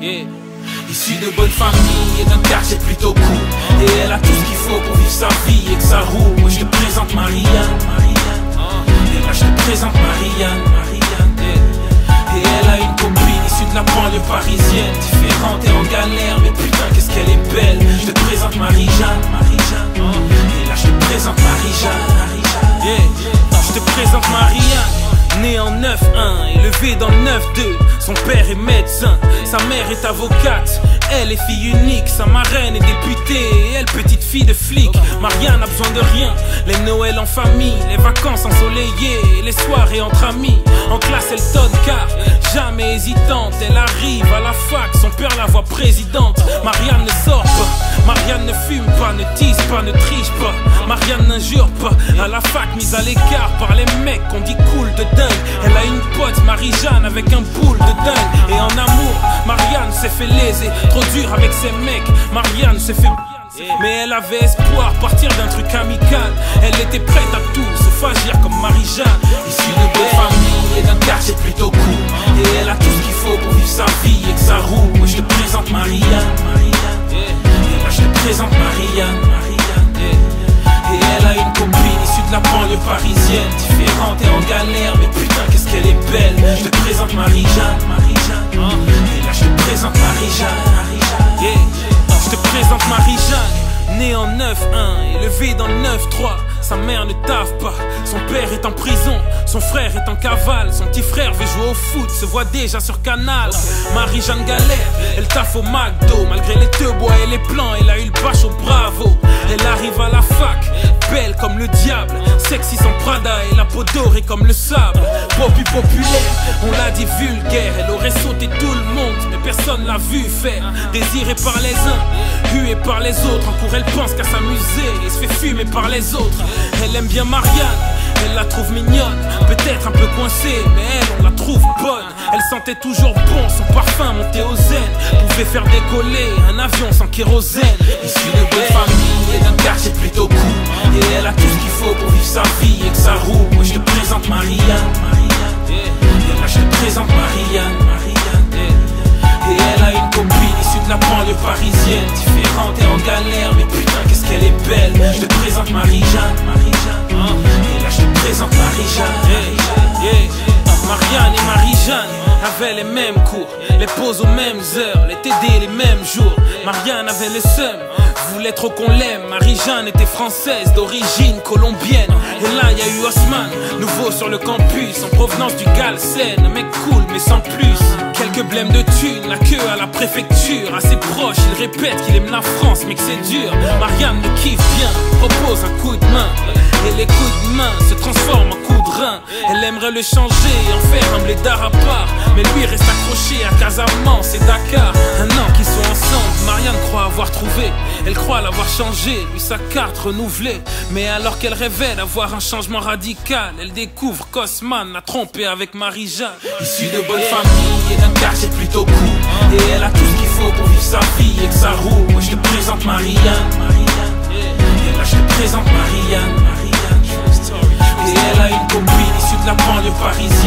Issue de bonne famille et d'un quartier plutôt cool. Et elle a tout ce qu'il faut pour vivre sa vie et que ça roule. Moi je te présente Marianne. Et là je te présente Marianne. Et elle a une copine issue de la banlieue parisienne, différente et en galère, mais putain qu'est-ce qu'elle est belle. Je te présente Marie-Jeanne. Et là je te présente Marie-Jeanne. Je te présente Marianne. Née en 9-1, élevée dans le 9-2. Son père est médecin, sa mère est avocate. Elle est fille unique, sa marraine est députée. Et elle petite fille de flic. Marianne n'a besoin de rien. Les Noëls en famille, les vacances ensoleillées, les soirées entre amis. En classe elle tonne car jamais hésitante. Elle arrive à la fac, son père la voit présidente. Marianne ne sort pas, Marianne ne fume pas, ne tisse pas, ne triche pas. Marianne n'injure pas, à la fac mise à l'écart par les mecs qu'on dit cool de dingue. Elle a une pote, Marie-Jeanne, avec un boule de dingue. Et en amour, Marianne s'est fait léser. Trop dur avec ses mecs, Marianne s'est fait... Mais elle avait espoir, partir d'un truc amical. Elle était prête à tout, se fagir comme Marie-Jeanne. Issue de belle famille et d'un quartier plutôt cool. Et elle a tout ce qu'il faut pour vivre sa vie et que ça roule. Moi je te présente Marianne. Et là je te présente Marianne. Et elle a une copine issue de la banlieue parisienne, différente et en galère, mais putain qu'est-ce qu'elle est belle. Je te présente Marie-Jeanne. Et là je te présente Marie-Jeanne. Je te présente Marie-Jeanne. Née en 9-1, élevée dans le 9-3. Sa mère ne taffe pas, son père est en prison, son frère est en cavale, son petit frère veut jouer au foot, se voit déjà sur Canal. Marie-Jeanne galère, elle taffe au McDo, malgré les teubos et les plans, elle a eu le bache au Bravo. Elle arrive à la fac, belle comme le diable, sexy sans Prada et la peau dorée comme le sable. Poppy populaire, on l'a dit vulgaire, elle aurait sauté tout le monde, mais personne l'a vu faire. Désirée par les uns, huée par les autres, en cours elle pense qu'à s'amuser et se fait fumer par les autres. Elle aime bien Marianne, elle la trouve mignonne, peut-être un peu coincée, mais elle on la trouve bonne. Elle sentait toujours bon, son parfum monté au zen, pouvait faire décoller un avion sans kérosène. Issue de belle famille et d'un quartier plutôt cool. Et elle a tout ce qu'il faut pour vivre sa vie et que ça roule. Moi je te présente Marianne. Et là je te présente Marianne. Et elle a une copine issue de la banlieue parisienne, différente et en galère, mais putain qu'est-ce qu'elle est belle. Je te présente Marie-Jeanne. Et là je te présente Marie-Jeanne. Marianne et Marie-Jeanne avaient les mêmes cours, les pauses aux mêmes heures, les TD les mêmes jours. Marianne avait le seum, voulait trop qu'on l'aime. Marie-Jeanne était française d'origine colombienne. Et là y a eu Osman, nouveau sur le campus, en provenance du Galsen. Un mec cool mais sans plus, quelques blèmes de thunes, la queue à la préfecture. Assez proche, il répète qu'il aime la France mais que c'est dur. Marianne me kiffe bien, propose un coup de main. Et les coups de main se transforment en coups de rein. Elle aimerait le changer, en faire un blédard à part, mais lui reste accroché à Casamance et Dakar. Un an qu'ils sont ensemble, Marianne croit avoir trouvé, elle croit l'avoir changé, lui sa carte renouvelée. Mais alors qu'elle rêvait d'avoir un changement radical, elle découvre qu'Osman l'a trompé avec Marie-Jeanne. Issue de bonne famille et d'un quartier plutôt cool. Et elle a tout ce qu'il faut pour vivre sa vie et que ça roule. Moi je te présente Marianne. Et là je te présente Marianne. Et elle a une copine issue de la banlieue parisienne,